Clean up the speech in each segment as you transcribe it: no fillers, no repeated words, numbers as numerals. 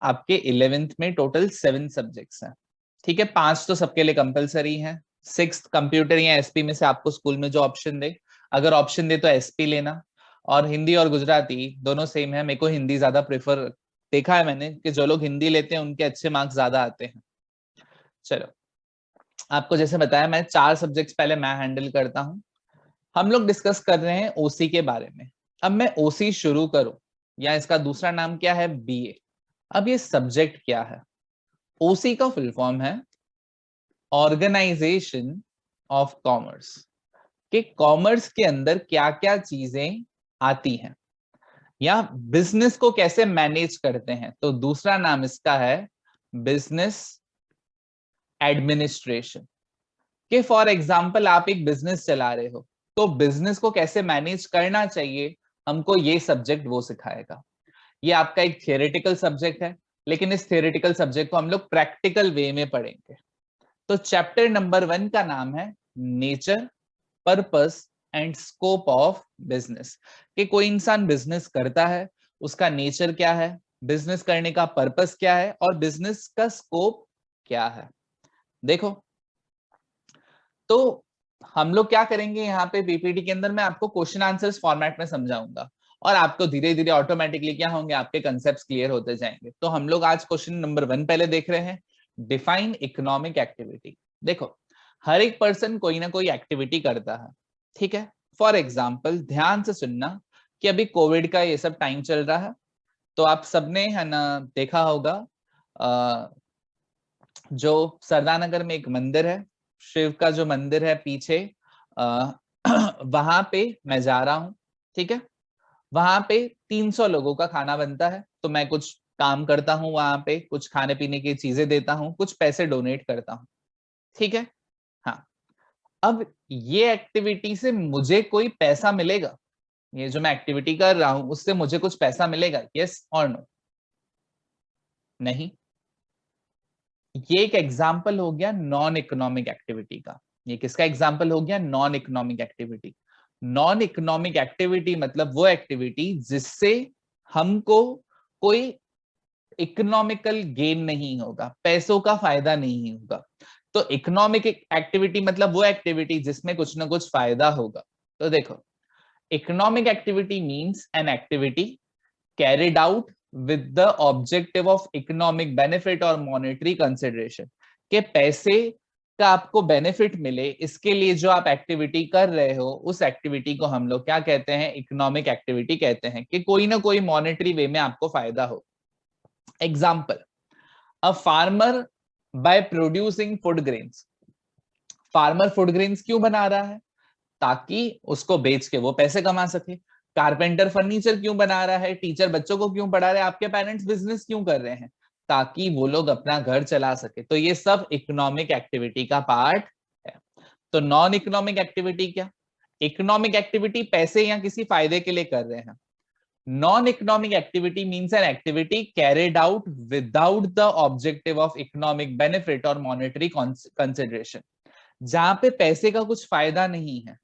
आपके 11th में total 7 subjects हैं, ठीक है। 5 तो सबके लिए कंपलसरी हैं। 6th कंप्यूटर या एसपी में से आपको स्कूल में जो ऑप्शन दे, अगर ऑप्शन दे तो एसपी लेना। और हिंदी और गुजराती दोनों सेम है। मेरे को हिंदी ज्यादा प्रेफर देखा है मैंने कि जो लोग हिंदी लेते हैं उनके अच्छे मार्क्स ज्यादा आते हैं। चलो, आपको जैसे बताया मैं 4 सब्जेक्ट्स पहले मैं हैंडल करता हूँ। हम लोग डिस्कस कर रहे हैं ओसी के बारे में। अब मैं ओसी शुरू करूं, या इसका दूसरा नाम क्या है, बीए। अब ये सब्जेक्ट क्या है? ओसी का फुल फॉर्म है ऑर्गेनाइजेशन ऑफ कॉमर्स, कि कॉमर्स के अंदर क्या क्या चीजें आती हैं या बिजनेस को कैसे मैनेज करते हैं। तो दूसरा नाम इसका है बिजनेस एडमिनिस्ट्रेशन। कि फॉर एग्जाम्पल आप एक बिजनेस चला रहे हो, तो बिजनेस को कैसे मैनेज करना चाहिए, हमको ये सब्जेक्ट वो सिखाएगा। ये आपका एक थियोरेटिकल सब्जेक्ट है, लेकिन इस थियोरेटिकल सब्जेक्ट को हम लोग प्रैक्टिकल वे में पढ़ेंगे। तो चैप्टर नंबर 1 का नाम है nature, purpose and scope of business. कि कोई इंसान बिजनेस करता है, उसका नेचर क्या है, बिजनेस करने का पर्पस क्या है, और बिजनेस का स्कोप क्या है। देखो, तो हम लोग क्या करेंगे यहाँ पे पीपीटी के अंदर, मैं आपको क्वेश्चन आंसर्स फॉर्मेट में समझाऊंगा, और आपको धीरे धीरे ऑटोमेटिकली क्या होंगे, आपके कंसेप्ट क्लियर होते जाएंगे। तो हम लोग आज क्वेश्चन नंबर 1 पहले देख रहे हैं, डिफाइन इकोनॉमिक एक्टिविटी। देखो, हर एक पर्सन कोई ना कोई एक्टिविटी करता है, ठीक है। फॉर एग्जाम्पल, ध्यान से सुनना कि अभी कोविड का ये सब टाइम चल रहा है, तो आप सबने है ना देखा होगा, जो सरदार नगर में एक मंदिर है, शिव का जो मंदिर है पीछे, वहां पे मैं जा रहा हूं, ठीक है। वहां पे 300 लोगों का खाना बनता है, तो मैं कुछ काम करता हूँ वहां पे, कुछ खाने पीने की चीजें देता हूँ, कुछ पैसे डोनेट करता हूँ, ठीक है। हाँ, अब ये एक्टिविटी से मुझे कोई पैसा मिलेगा? ये जो मैं एक्टिविटी कर रहा हूं उससे मुझे कुछ पैसा मिलेगा, यस और नो? नहीं। ये एक एग्जाम्पल हो गया नॉन इकोनॉमिक एक्टिविटी का। ये किसका एग्जाम्पल हो गया? Non economic activity. Non economic activity मतलब वो एक्टिविटी जिससे हमको कोई इकोनॉमिकल गेन नहीं होगा, पैसों का फायदा नहीं होगा। तो इकोनॉमिक एक्टिविटी मतलब वो एक्टिविटी जिसमें कुछ ना कुछ फायदा होगा। तो देखो, economic activity means an activity carried out with the objective of economic benefit और monetary consideration, के पैसे का आपको बेनिफिट मिले, इसके लिए जो आप एक्टिविटी कर रहे हो, उस एक्टिविटी को हम लोग क्या कहते हैं? इकोनॉमिक एक्टिविटी कहते हैं, कि कोई ना कोई मॉनेटरी वे में आपको फायदा हो। Example, a farmer by producing food grains. Farmer food grains क्यों बना रहा है? ताकि उसको बेच के वो पैसे कमा सके। कारपेंटर फर्नीचर क्यों बना रहा है? टीचर बच्चों को क्यों पढ़ा रहे हैं? आपके पेरेंट्स बिजनेस क्यों कर रहे हैं? ताकि वो लोग अपना घर चला सके। तो ये सब इकोनॉमिक एक्टिविटी का पार्ट है। तो नॉन इकोनॉमिक एक्टिविटी क्या? इकोनॉमिक एक्टिविटी पैसे या किसी फायदे के लिए कर रहे हैं। Non economic activity means an activity carried out without the objective of economic benefit और मॉनेटरी कंसिडरेशन, जहां पे पैसे का कुछ फायदा नहीं है।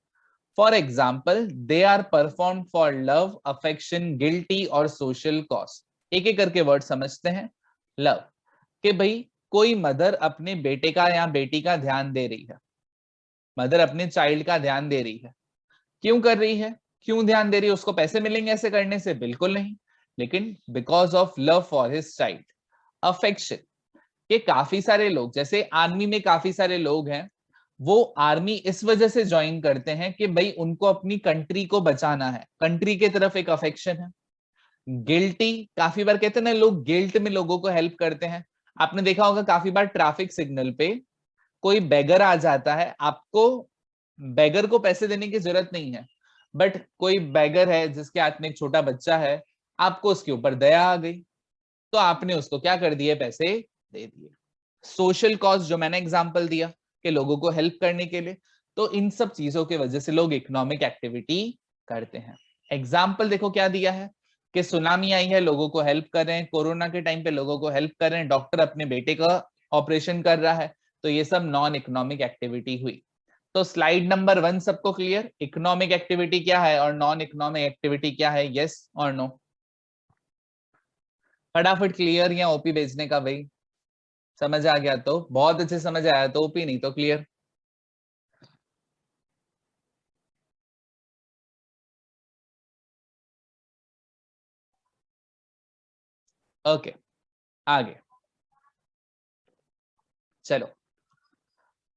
For example, they are perform for love, affection, guilty और सोशल कॉस्ट। एक एक करके वर्ड समझते हैं। लव, कि भाई कोई मदर अपने बेटे का या बेटी का ध्यान दे रही है, मदर अपने चाइल्ड का ध्यान दे रही है। क्यों कर रही है? क्यों ध्यान दे रही है? उसको पैसे मिलेंगे ऐसे करने से? बिल्कुल नहीं, लेकिन because of love for his child. Affection, कि काफी सारे लोग, जैसे आर्मी में काफी सारे लोग हैं, वो आर्मी इस वजह से ज्वाइन करते हैं कि भाई उनको अपनी कंट्री को बचाना है, कंट्री की तरफ एक अफेक्शन है। गिल्टी, काफी बार कहते हैं ना लोग गिल्ट में लोगों को हेल्प करते हैं। आपने देखा होगा काफी बार ट्रैफिक सिग्नल पे कोई बेगर आ जाता है, आपको बेगर को पैसे देने की जरूरत नहीं है, बट कोई बेगर है जिसके हाथ में एक छोटा बच्चा है, आपको उसके ऊपर दया आ गई, तो आपने उसको क्या कर दिए? पैसे दे दिए। सोशल कॉज, जो मैंने एग्जांपल दिया कि लोगों को हेल्प करने के लिए, तो इन सब चीजों की वजह से लोग इकोनॉमिक एक्टिविटी करते हैं। एग्जाम्पल देखो क्या दिया है, कि सुनामी आई है, लोगों को हेल्प कर रहे हैं, कोरोना के टाइम पे लोगों को हेल्प कर रहे हैं, डॉक्टर अपने बेटे का ऑपरेशन कर रहा है। तो ये सब नॉन इकोनॉमिक एक्टिविटी हुई। तो स्लाइड नंबर 1 सबको क्लियर? इकोनॉमिक एक्टिविटी क्या है और नॉन इकोनॉमिक एक्टिविटी क्या है, यस और नो? फटाफट क्लियर या ओपी भेजने का भाई, समझ आ गया तो बहुत अच्छे, समझ आया तो ओपी, नहीं तो क्लियर। ओके आगे चलो।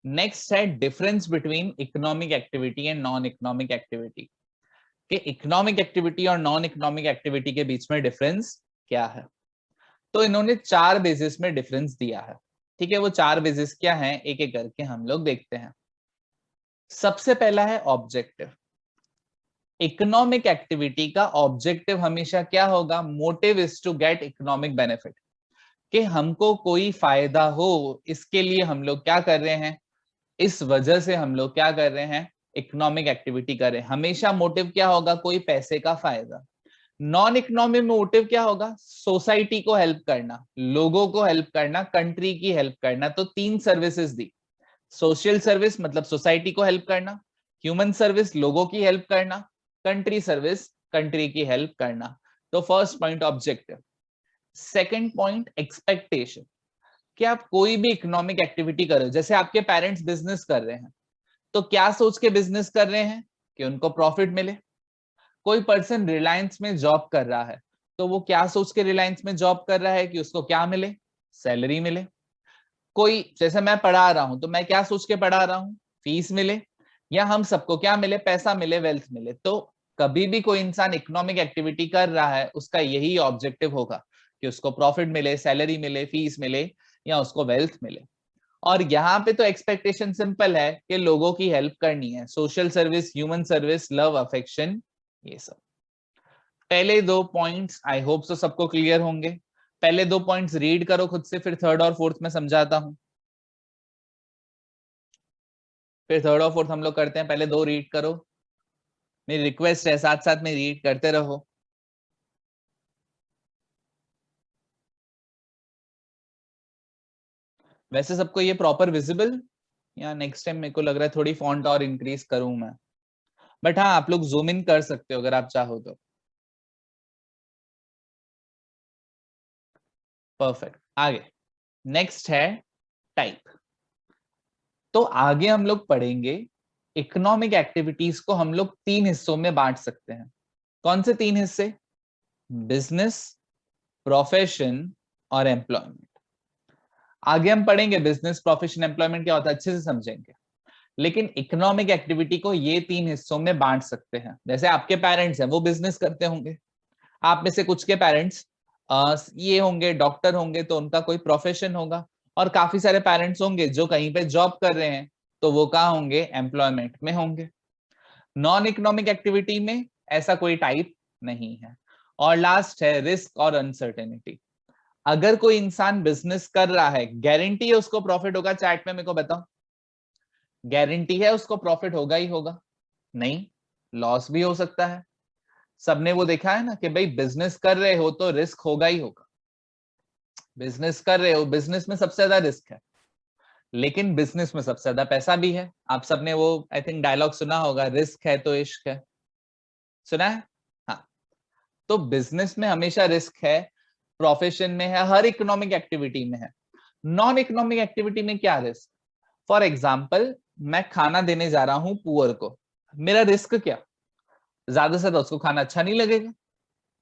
नेक्स्ट है difference between economic activity and non economic activity, कि इकोनॉमिक एक्टिविटी और नॉन इकोनॉमिक एक्टिविटी के बीच में डिफरेंस क्या है। तो इन्होंने 4 बेसिस में डिफरेंस दिया है, ठीक है। वो 4 बेसिस क्या हैं, एक एक करके हम लोग देखते हैं। सबसे पहला है ऑब्जेक्टिव। इकोनॉमिक एक्टिविटी का ऑब्जेक्टिव हमेशा क्या होगा, motive is to get economic benefit, कि हमको कोई फायदा हो, इसके लिए हम लोग क्या कर रहे हैं, इस वजह से हम लोग क्या कर रहे हैं, इकोनॉमिक एक्टिविटी कर रहे हैं। हमेशा मोटिव क्या होगा, कोई पैसे का फायदा। नॉन इकोनॉमिक मोटिव क्या होगा, सोसाइटी को हेल्प करना, लोगों को हेल्प करना, कंट्री की हेल्प करना। तो 3 सर्विसेज दी, सोशल सर्विस मतलब सोसाइटी को हेल्प करना, ह्यूमन सर्विस लोगों की हेल्प करना, कंट्री सर्विस कंट्री की हेल्प करना। तो first point objective. Second point expectation, कि आप कोई भी इकोनॉमिक एक्टिविटी करो, जैसे आपके पेरेंट्स बिजनेस कर रहे हैं, तो क्या सोच के बिजनेस कर रहे हैं, कि उनको प्रॉफिट मिले। कोई पर्सन रिलायंस में जॉब कर रहा है, तो वो क्या सोच के रिलायंस में जॉब कर रहा है, कि उसको क्या मिले, सैलरी मिले। कोई जैसे मैं पढ़ा रहा हूं, तो मैं क्या सोच के पढ़ा रहा हूं, फीस मिले, या हम सबको क्या मिले, पैसा मिले, वेल्थ मिले। तो कभी भी कोई इंसान इकोनॉमिक एक्टिविटी कर रहा है, उसका यही ऑब्जेक्टिव होगा, कि उसको प्रॉफिट मिले, सैलरी मिले, फीस मिले, या उसको वेल्थ मिले। और यहाँ पे तो एक्सपेक्टेशन सिंपल है, कि लोगों की हेल्प करनी है, social service, human service, love, affection, ये सब। पहले 2 पॉइंट्स आई होप सो सबको क्लियर होंगे। पहले 2 पॉइंट्स रीड करो खुद से, फिर थर्ड और फोर्थ में समझाता हूं। फिर थर्ड और फोर्थ हम लोग करते हैं, पहले 2 रीड करो। मेरी रिक्वेस्ट है साथ साथ में रीड करते रहो। वैसे सबको ये प्रॉपर विजिबल, या नेक्स्ट टाइम मेरे को लग रहा है थोड़ी फॉन्ट और इंक्रीज करूं मैं, बट हाँ आप लोग जूम इन कर सकते हो अगर आप चाहो तो। परफेक्ट आगे। नेक्स्ट है टाइप। तो आगे हम लोग पढ़ेंगे इकोनॉमिक एक्टिविटीज को हम लोग 3 हिस्सों में बांट सकते हैं। कौन से 3 हिस्से, बिजनेस, प्रोफेशन और एम्प्लॉयमेंट। आगे हम पढ़ेंगे बिजनेस, प्रोफेशन, एम्प्लॉयमेंट क्या होता है, अच्छे से समझेंगे। लेकिन इकोनॉमिक एक्टिविटी को ये 3 हिस्सों में बांट सकते हैं। जैसे आपके पेरेंट्स हैं वो बिजनेस करते होंगे, आप में से कुछ के पेरेंट्स ये होंगे, डॉक्टर होंगे, तो उनका कोई प्रोफेशन होगा। और काफी सारे पेरेंट्स होंगे जो कहीं पे जॉब कर रहे हैं, तो वो कहाँ होंगे, एम्प्लॉयमेंट में होंगे। नॉन इकोनॉमिक एक्टिविटी में ऐसा कोई टाइप नहीं है। और लास्ट है रिस्क और अनसर्टेनिटी। अगर कोई इंसान बिजनेस कर रहा है, गारंटी है उसको प्रॉफिट होगा, चैट में मेरे को बताओ, गारंटी है उसको प्रॉफिट होगा ही होगा, नहीं, लॉस भी हो सकता है। सबने वो देखा है ना, कि भाई बिजनेस कर रहे हो तो रिस्क होगा ही होगा। बिजनेस कर रहे हो, बिजनेस में सबसे ज्यादा रिस्क है, लेकिन बिजनेस में सबसे ज्यादा पैसा भी है। आप सबने वो आई थिंक डायलॉग सुना होगा, रिस्क है तो इश्क है, सुना है। हाँ, तो बिजनेस में हमेशा रिस्क है, प्रोफेशन में है, हर इकोनॉमिक एक्टिविटी में है। नॉन इकोनॉमिक एक्टिविटी में क्या रिस्क, फॉर एग्जाम्पल मैं खाना देने जा रहा हूं पुअर को, मेरा रिस्क क्या, ज्यादा से ज्यादा उसको खाना अच्छा नहीं लगेगा,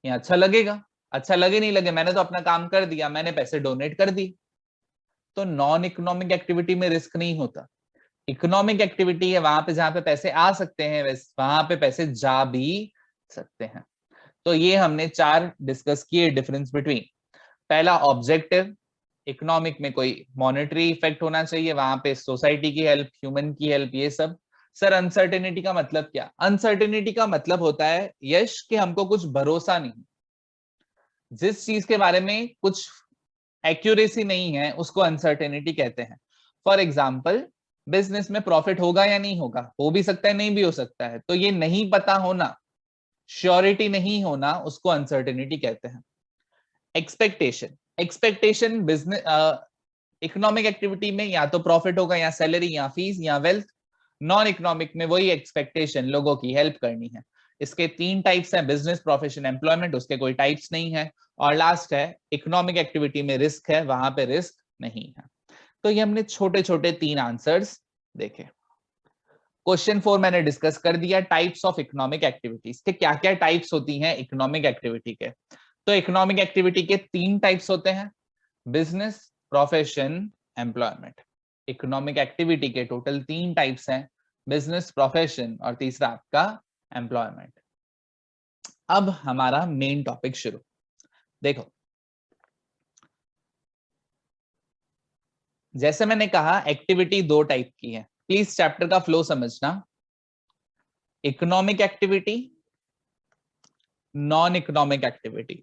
या अच्छा लगेगा, अच्छा लगे नहीं लगे, मैंने तो अपना काम कर दिया, मैंने पैसे डोनेट कर दिए। तो नॉन इकोनॉमिक एक्टिविटी में रिस्क नहीं होता। इकोनॉमिक एक्टिविटी है वहां पे जहां पे पैसे आ सकते हैं, वहां पे पैसे जा भी सकते हैं। तो ये हमने 4 डिस्कस किए डिफरेंस बिटवीन। पहला ऑब्जेक्टिव, इकोनॉमिक में कोई मॉनेटरी इफेक्ट होना चाहिए, वहां पे सोसाइटी की हेल्प, ह्यूमन की हेल्प, ये सब। सर अनसर्टेनिटी का मतलब क्या, अनसर्टेनिटी का मतलब होता है यश कि हमको कुछ भरोसा नहीं, जिस चीज के बारे में कुछ एक्यूरेसी नहीं है उसको अनसर्टेनिटी कहते हैं। फॉर एग्जाम्पल बिजनेस में प्रॉफिट होगा या नहीं होगा, हो भी सकता है नहीं भी हो सकता है, तो ये नहीं पता होना, श्योरिटी नहीं होना, उसको अनसर्टेनिटी कहते हैं। Expectation, expectation business economic activity में या तो प्रॉफिट होगा, या सैलरी, या फीस, या वेल्थ। नॉन इकोनॉमिक में वही एक्सपेक्टेशन, लोगों की हेल्प करनी है। इसके 3 टाइप्स हैं, बिजनेस, प्रोफेशन, एम्प्लॉयमेंट, उसके कोई टाइप्स नहीं है। और लास्ट है इकोनॉमिक एक्टिविटी में रिस्क है, वहां पे रिस्क नहीं है। तो ये हमने छोटे छोटे 3 आंसर्स देखे। क्वेश्चन 4 मैंने डिस्कस कर दिया, टाइप्स ऑफ इकोनॉमिक एक्टिविटीज के क्या क्या टाइप्स होती हैं इकोनॉमिक एक्टिविटी के। तो इकोनॉमिक एक्टिविटी के 3 टाइप्स होते हैं, business, profession, employment. Economic activity के टोटल 3 टाइप्स हैं, बिजनेस, प्रोफेशन और तीसरा आपका एम्प्लॉयमेंट। अब हमारा मेन टॉपिक शुरू। देखो, जैसे मैंने कहा एक्टिविटी 2 टाइप की है, प्लीज चैप्टर का फ्लो समझना। Economic activity, non economic activity.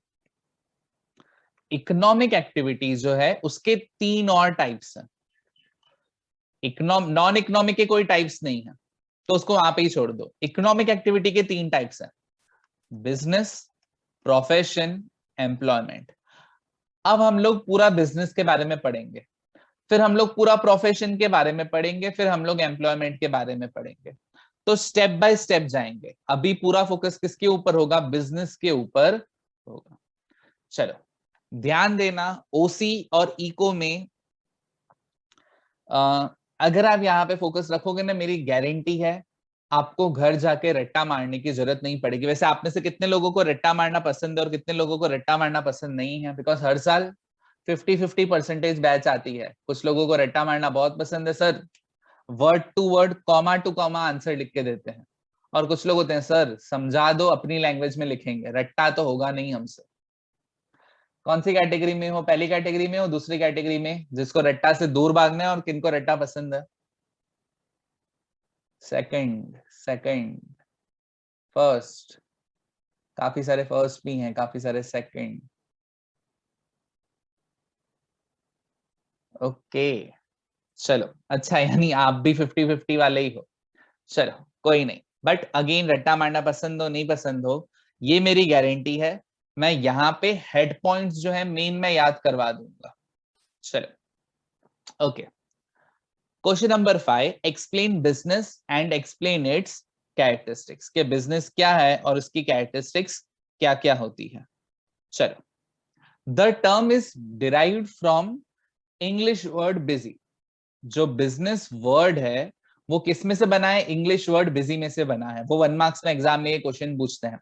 Economic activity जो है उसके 3 और टाइप्स हैं। नॉन इकोनॉमिक के कोई टाइप्स नहीं है, तो उसको वहां पे ही छोड़ दो। इकोनॉमिक एक्टिविटी के 3 टाइप्स हैं, बिजनेस, प्रोफेशन, एम्प्लॉयमेंट। अब हम लोग पूरा बिजनेस के बारे में पढ़ेंगे, फिर हम लोग पूरा प्रोफेशन के बारे में पढ़ेंगे, फिर हम लोग एम्प्लॉयमेंट के बारे में पढ़ेंगे। तो स्टेप बाय स्टेप जाएंगे। अभी पूरा फोकस किसके ऊपर होगा? बिजनेस के ऊपर होगा। चलो ध्यान देना, ओसी और इको में अगर आप यहाँ पे फोकस रखोगे ना, मेरी गारंटी है आपको घर जाके रट्टा मारने की जरूरत नहीं पड़ेगी। वैसे आप में से कितने लोगों को रट्टा मारना पसंद है और कितने लोगों को रट्टा मारना पसंद नहीं है? बिकॉज हर साल 50-50% बैच आती है। कुछ लोगों को रट्टा मारना बहुत पसंद है, sir word to word, comma to comma answer लिख के देते हैं। और कुछ लोग होते हैं, सर समझा दो, अपनी लैंग्वेज में लिखेंगे, रट्टा तो होगा नहीं हमसे। कौन सी कैटेगरी में हो? पहली कैटेगरी में हो, दूसरी कैटेगरी में, जिसको रट्टा से दूर भागना है, और किनको रट्टा पसंद है? सेकंड, सेकंड, फर्स्ट, काफी सारे फर्स्ट भी हैं, काफी सारे सेकंड। ओके चलो अच्छा, यानी आप भी 50-50 वाले ही हो। चलो कोई नहीं, बट अगेन रट्टा मारना पसंद हो नहीं पसंद हो, ये मेरी गारंटी है, मैं यहाँ पे हेड पॉइंट्स जो है मेन मैं याद करवा दूंगा। चलो okay, question number 5, explain business and explain it's characteristics. के बिजनेस क्या है और उसकी कैरेक्टरिस्टिक्स क्या क्या होती है। चलो, the term is derived from English word busy. जो बिजनेस वर्ड है वो किस में से बना है? इंग्लिश वर्ड बिजी में से बना है। वो 1 मार्क्स में एग्जाम में ये क्वेश्चन पूछते हैं।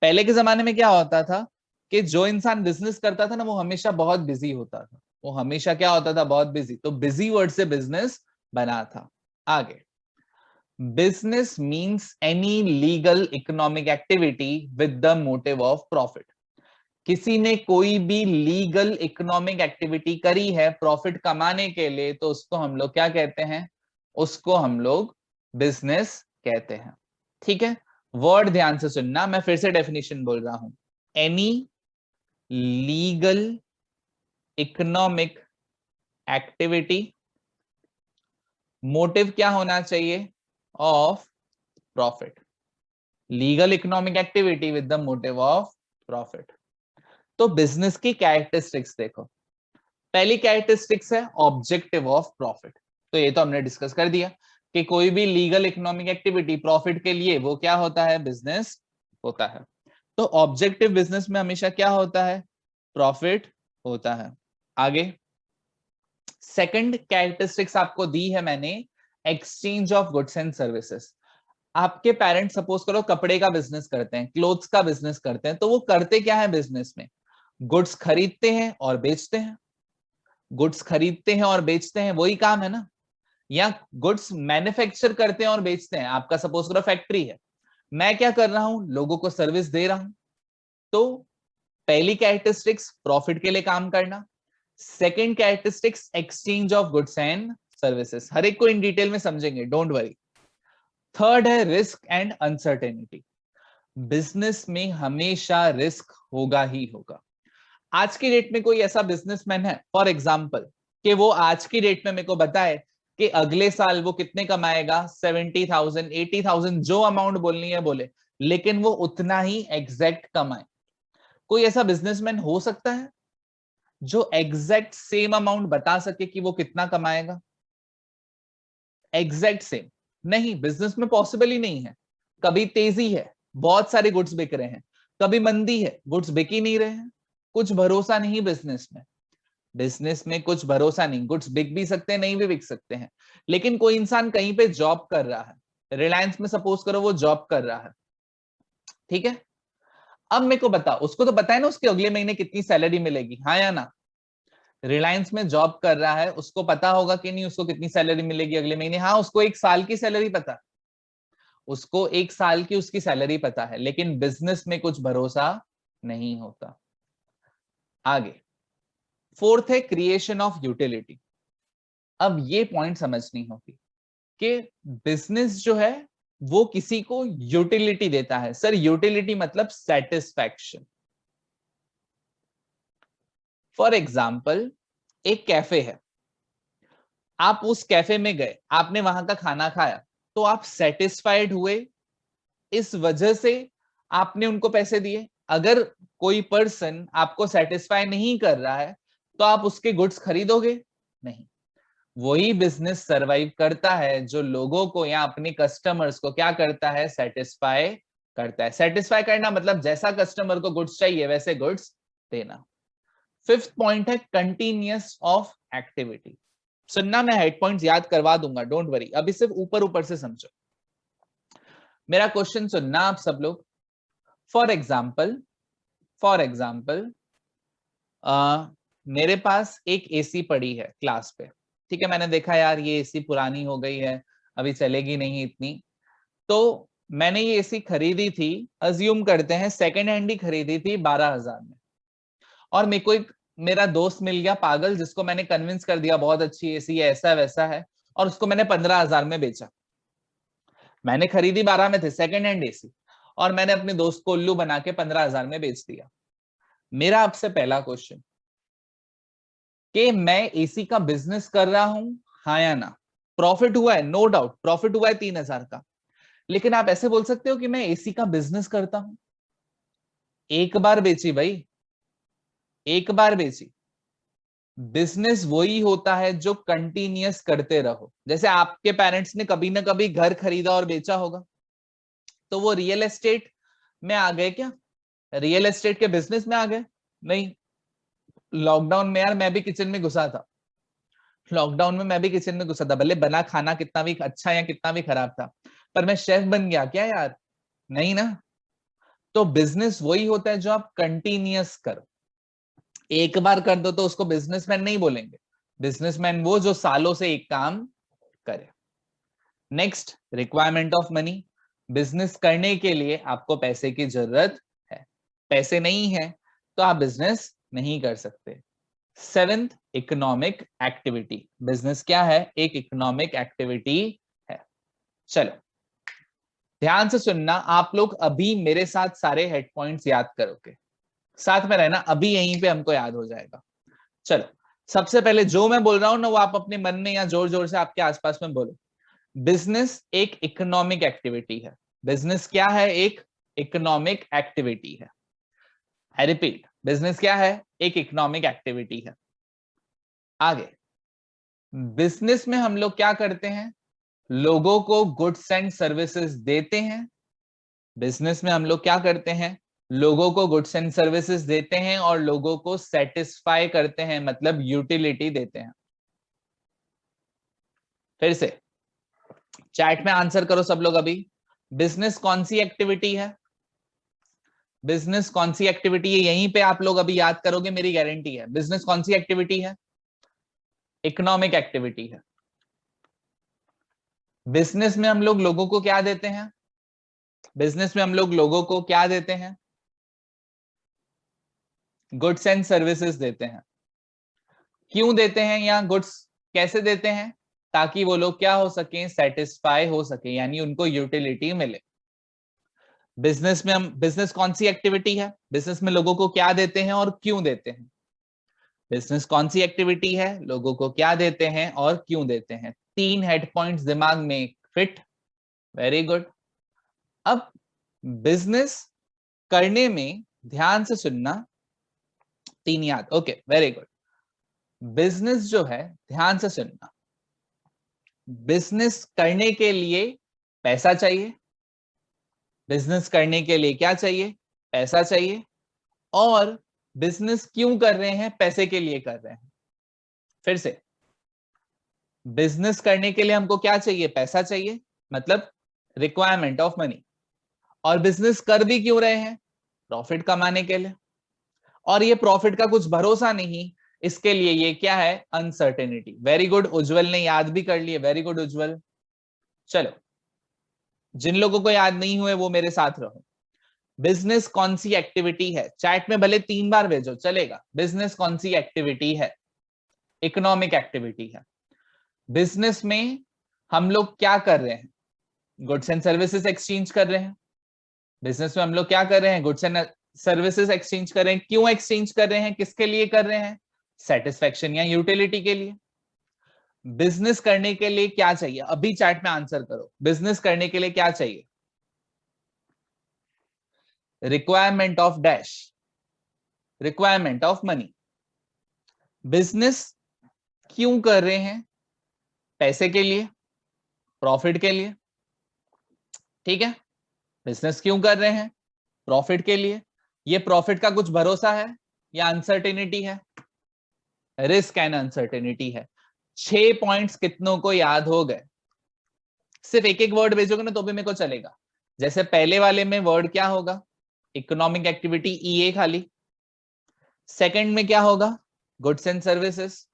पहले के जमाने में क्या होता था कि जो इंसान बिजनेस करता था ना, वो हमेशा बहुत बिजी होता था। वो हमेशा क्या होता था? बहुत बिजी। तो बिजी वर्ड से बिजनेस बना था। आगे, business means any legal economic activity with the motive of profit. किसी ने कोई भी लीगल इकोनॉमिक एक्टिविटी करी है प्रॉफिट कमाने के लिए, तो उसको हम लोग क्या कहते हैं? उसको हम लोग बिजनेस कहते हैं। ठीक है, वर्ड ध्यान से सुनना, मैं फिर से डेफिनेशन बोल रहा हूं। Any legal economic activity, motive क्या होना चाहिए? Of profit. Legal economic activity with the motive of profit. तो बिजनेस की कैरेक्टरिस्टिक्स देखो, पहली कैरेक्टरिस्टिक्स है ऑब्जेक्टिव ऑफ प्रॉफिट। तो ये तो हमने डिस्कस कर दिया कि कोई भी लीगल इकोनॉमिक एक्टिविटी प्रॉफिट के लिए, वो क्या होता है? बिजनेस होता है। तो ऑब्जेक्टिव बिजनेस में हमेशा क्या होता है? प्रॉफिट होता है। आगे, सेकंड कैरेक्टरिस्टिक्स आपको दी है मैंने, exchange of goods and services. आपके पेरेंट्स सपोज करो कपड़े का बिजनेस करते हैं, क्लोथ्स का बिजनेस करते हैं, तो वो करते क्या है बिजनेस में? गुड्स खरीदते हैं और बेचते हैं। गुड्स खरीदते हैं और बेचते हैं, वही काम है ना। या गुड्स मैन्युफैक्चर करते हैं और बेचते हैं। आपका सपोज करो फैक्ट्री है, मैं क्या कर रहा हूं? लोगों को सर्विस दे रहा हूं। तो पहली कैरेक्टरिस्टिक्स प्रॉफिट के लिए काम करना, second characteristics exchange of goods and services. हर एक को इन डिटेल में समझेंगे, डोंट वरी। थर्ड है रिस्क एंड अनसर्टेनिटी। बिजनेस में हमेशा रिस्क होगा ही होगा। आज की डेट में कोई ऐसा बिजनेसमैन है फॉर एग्जाम्पल कि वो आज की डेट में मेरे को बताए कि अगले साल वो कितने कमाएगा? 70,000, 80,000, जो अमाउंट बोलनी है बोले, लेकिन वो उतना ही एग्जैक्ट कमाए? कोई ऐसा बिजनेसमैन हो सकता है जो एग्जैक्ट सेम अमाउंट बता सके कि वो कितना कमाएगा? एग्जैक्ट सेम नहीं, बिजनेस में पॉसिबल ही नहीं है। कभी तेजी है, बहुत सारे गुड्स बिक रहे हैं, कभी मंदी है, गुड्स बिक ही नहीं रहे हैं, कुछ भरोसा नहीं बिजनेस में। बिजनेस में कुछ भरोसा नहीं, गुड्स बिक भी सकते हैं, नहीं भी बिक सकते हैं। लेकिन कोई इंसान कहीं पे जॉब कर रहा है, रिलायंस में सपोज करो वो जॉब कर रहा है, ठीक है। अब मेरे को बता, उसको तो पता है ना उसके अगले महीने कितनी सैलरी मिलेगी, हाँ या ना। रिलायंस में जॉब कर रहा है, उसको पता होगा कि नहीं उसको कितनी सैलरी मिलेगी अगले महीने? हाँ, उसको एक साल की सैलरी पता है, उसको एक साल की उसकी सैलरी पता है, लेकिन बिजनेस में कुछ भरोसा नहीं होता। आगे फोर्थ है क्रिएशन ऑफ यूटिलिटी। अब ये पॉइंट समझनी होगी कि बिजनेस जो है वो किसी को यूटिलिटी देता है। सर यूटिलिटी मतलब सेटिस्फैक्शन। फॉर एग्जाम्पल एक कैफे है, आप उस कैफे में गए, आपने वहां का खाना खाया, तो आप सेटिस्फाइड हुए, इस वजह से आपने उनको पैसे दिए। अगर कोई पर्सन आपको सेटिस्फाई नहीं कर रहा है तो आप उसके गुड्स खरीदोगे नहीं। वही बिजनेस सरवाइव करता है जो लोगों को या अपने कस्टमर्स को क्या करता है, सेटिस्फाई करता है। सेटिस्फाई करना मतलब जैसा कस्टमर को गुड्स चाहिए वैसे गुड्स देना। फिफ्थ पॉइंट है कंटिन्यूअस ऑफ एक्टिविटी। सुनना, मैं हेड पॉइंट्स याद करवा दूंगा, डोंट वरी, अभी सिर्फ ऊपर ऊपर से समझो। मेरा क्वेश्चन सुनना आप सब लोग। फॉर एग्जाम्पल मेरे पास एक एसी पड़ी है क्लास पे, ठीक है। मैंने देखा यार ये एसी पुरानी हो गई है, अभी चलेगी नहीं इतनी, तो मैंने ये एसी खरीदी थी, अज्यूम करते हैं सेकेंड हैंड ही खरीदी थी 12,000 में। और मेरे को एक मेरा दोस्त मिल गया पागल, जिसको मैंने कन्विंस कर दिया बहुत अच्छी एसी है, ऐसा वैसा है, और उसको मैंने 15,000 में बेचा। मैंने खरीदी 12 में थे सेकेंड हैंड एसी, और मैंने अपने दोस्त को उल्लू बना के 15,000 में बेच दिया। मेरा आपसे पहला क्वेश्चन कि मैं एसी का बिजनेस कर रहा हूं, हाँ या ना? प्रॉफिट हुआ है, नो डाउट प्रॉफिट हुआ है 3,000 का, लेकिन आप ऐसे बोल सकते हो कि मैं एसी का बिजनेस करता हूं? एक बार बेची भाई, एक बार बेची। बिजनेस वही होता है जो कंटिन्यूअस करते रहो। जैसे आपके पेरेंट्स ने कभी ना कभी घर खरीदा और बेचा होगा, तो वो रियल एस्टेट में आ गए क्या? रियल एस्टेट के बिजनेस में आ गए? नहीं। लॉकडाउन में यार मैं भी किचन में घुसा था, लॉकडाउन में मैं भी किचन में घुसा था, भले बना खाना कितना भी अच्छा या कितना भी खराब था, पर मैं शेफ बन गया क्या यार? नहीं ना। तो बिजनेस वही होता है जो आप कंटिन्यूअस करो। एक बार कर दो तो उसको बिजनेसमैन नहीं बोलेंगे, बिजनेसमैन वो जो सालों से एक काम करे। Next, requirement of money. Business करने के लिए आपको पैसे की जरूरत है, पैसे नहीं है तो आप बिजनेस नहीं कर सकते। Seventh, economic activity. बिजनेस क्या है? एक इकोनॉमिक एक्टिविटी है। चलो ध्यान से सुनना, आप लोग अभी मेरे साथ सारे हेड पॉइंट्स याद करोगे, साथ में रहना, अभी यहीं पे हमको याद हो जाएगा। चलो सबसे पहले जो मैं बोल रहा हूं ना वो आप अपने मन में या जोर जोर से आपके आसपास में बोलो। बिजनेस एक इकोनॉमिक एक्टिविटी है। बिजनेस क्या है? एक इकोनॉमिक एक्टिविटी है। आई रिपीट, बिजनेस क्या है? एक इकोनॉमिक एक्टिविटी है। आगे, बिजनेस में हम लोग क्या करते हैं? लोगों को गुड्स एंड सर्विसेज देते हैं। बिजनेस में हम लोग क्या करते हैं? लोगों को गुड्स एंड सर्विसेज देते हैं और लोगों को सेटिस्फाई करते हैं, मतलब यूटिलिटी देते हैं। फिर से चैट में आंसर करो सब लोग अभी। बिजनेस कौन सी एक्टिविटी है? बिजनेस कौन सी एक्टिविटी है? यहीं पे आप लोग अभी याद करोगे, मेरी गारंटी है। बिजनेस कौन सी एक्टिविटी है? इकोनॉमिक एक्टिविटी है। बिजनेस में हम लोग लोगों को क्या देते हैं? बिजनेस में हम लोग लोगों को क्या देते हैं? गुड्स एंड सर्विसेज देते हैं। क्यों देते हैं या गुड्स कैसे देते हैं? ताकि वो लोग क्या हो सके? सेटिस्फाई हो सके, यानी उनको यूटिलिटी मिले। बिजनेस में हम, बिजनेस कौन सी एक्टिविटी है? बिजनेस में लोगों को क्या देते हैं और क्यों देते हैं? बिजनेस कौन सी एक्टिविटी है? लोगों को क्या देते हैं और क्यों देते हैं। 3 हेड पॉइंट्स दिमाग में फिट, वेरी गुड। अब बिजनेस करने में ध्यान से सुनना, 3 याद, ओके वेरी गुड। बिजनेस जो है, ध्यान से सुनना, बिजनेस करने के लिए पैसा चाहिए, बिजनेस करने के लिए क्या चाहिए? पैसा चाहिए। और बिजनेस क्यों कर रहे हैं? पैसे के लिए कर रहे हैं। फिर से, बिजनेस करने के लिए हमको क्या चाहिए? पैसा चाहिए, मतलब रिक्वायरमेंट ऑफ मनी। और बिजनेस कर भी क्यों रहे हैं? प्रॉफिट कमाने के लिए। और ये प्रॉफिट का कुछ भरोसा नहीं, इसके लिए ये क्या है? अनसर्टेनिटी। वेरी गुड, उज्जवल ने याद भी कर लिए। वेरी गुड उज्जवल। चलो, जिन लोगों को याद नहीं हुए वो मेरे साथ रहो। बिजनेस कौन सी एक्टिविटी है? चैट में भले 3 बार भेजो, चलेगा। बिजनेस कौन सी एक्टिविटी है? इकोनॉमिक एक्टिविटी है। बिजनेस में हम लोग क्या कर रहे हैं? गुड्स एंड सर्विसेज एक्सचेंज कर रहे हैं। बिजनेस में हम लोग क्या कर रहे हैं? गुड्स एंड सर्विसेज एक्सचेंज कर रहे हैं। क्यों एक्सचेंज कर रहे हैं? किसके लिए कर रहे हैं? सेटिस्फेक्शन या यूटिलिटी के लिए। बिजनेस करने के लिए क्या चाहिए? अभी चैट में आंसर करो। बिजनेस करने के लिए क्या चाहिए? Requirement of dash, requirement of money. Business क्यों कर रहे हैं? पैसे के लिए, प्रॉफिट के लिए। ठीक है, बिजनेस क्यों कर रहे हैं? प्रॉफिट के लिए। ये प्रॉफिट का कुछ भरोसा है या अनसर्टेनिटी है? रिस्क एंड अनसर्टेनिटी है। 6 पॉइंट्स कितनों को याद हो गए? सिर्फ एक एक वर्ड भेजोगे ना तो भी मेरे को चलेगा। जैसे पहले वाले में वर्ड क्या होगा? इकोनॉमिक एक्टिविटी, ईए खाली। सेकंड में क्या होगा? Goods and services.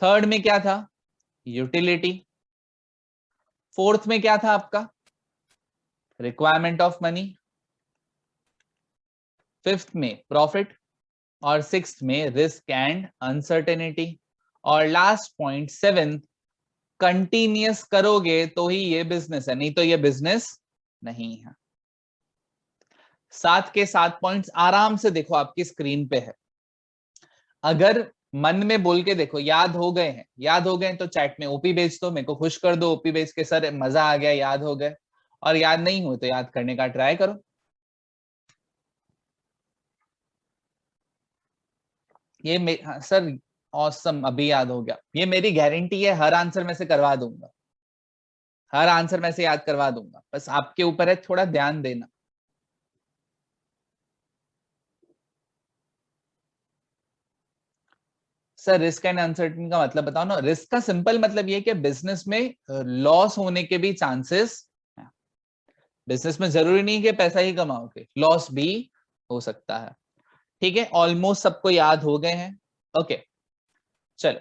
थर्ड में क्या था? यूटिलिटी। फोर्थ में क्या था आपका? Requirement of money. फिफ्थ में प्रॉफिट। और सिक्स्थ में रिस्क एंड अनसर्टेनिटी। और लास्ट पॉइंट 7th, कंटिन्यूअस करोगे तो ही ये बिजनेस है, नहीं तो ये बिजनेस नहीं है। 7 के 7 पॉइंट्स आराम से देखो आपकी स्क्रीन पे है। अगर मन में बोल के देखो, याद हो गए हैं, याद हो गए तो चैट में ओपी भेज दो, मेरे को खुश कर दो। ओपी भेज के सर मजा आ गया, याद हो गए। और याद नहीं हुए तो याद करने का ट्राई करो। ये हाँ, सर ऑसम, अभी याद हो गया। ये मेरी गारंटी है, हर आंसर में से करवा दूंगा। हर आंसर में से याद करवा दूंगा, बस आपके ऊपर है थोड़ा ध्यान देना। सर रिस्क एंड अनसर्टेनिटी का मतलब बताओ ना। रिस्क का सिंपल मतलब ये कि बिजनेस में लॉस होने के भी चांसेस हैं। बिजनेस में जरूरी नहीं कि पैसा ही कमाओगे, लॉस भी हो सकता है। ठीक है, ऑलमोस्ट सबको याद हो गए हैं। ओके, चलो